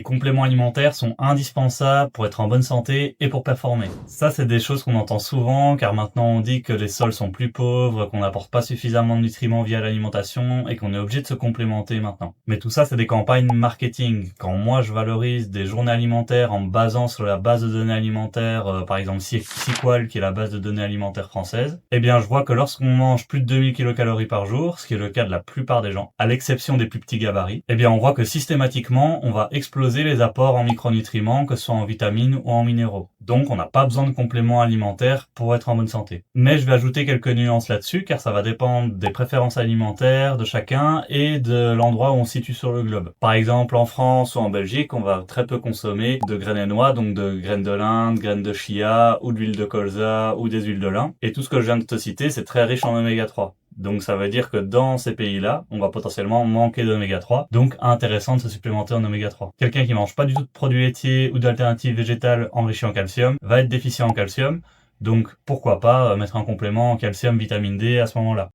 les compléments alimentaires sont indispensables pour être en bonne santé et pour performer. Ça, c'est des choses qu'on entend souvent, car maintenant on dit que les sols sont plus pauvres, qu'on n'apporte pas suffisamment de nutriments via l'alimentation et qu'on est obligé de se complémenter maintenant. Mais tout ça, c'est des campagnes marketing. Quand moi, je valorise des journées alimentaires en me basant sur la base de données alimentaires, par exemple Sequal, qui est la base de données alimentaires française, eh bien, je vois que lorsqu'on mange plus de 2000 kcal par jour, ce qui est le cas de la plupart des gens, à l'exception des plus petits gabarits, eh bien, on voit que systématiquement, on va exploser les apports en micronutriments, que ce soit en vitamines ou en minéraux. Donc, on n'a pas besoin de compléments alimentaires pour être en bonne santé. Mais je vais ajouter quelques nuances là-dessus, car ça va dépendre des préférences alimentaires de chacun et de l'endroit où on se situe sur le globe. Par exemple, en France ou en Belgique, on va très peu consommer de graines et noix, donc de graines de lin, de graines de chia, ou d'huile de colza, ou des huiles de lin. Et tout ce que je viens de te citer, c'est très riche en oméga 3. Donc ça veut dire que dans ces pays-là, on va potentiellement manquer d'oméga 3, donc intéressant de se supplémenter en oméga 3. Quelqu'un qui mange pas du tout de produits laitiers ou d'alternatives végétales enrichies en calcium va être déficient en calcium, donc pourquoi pas mettre un complément en calcium, vitamine D à ce moment-là.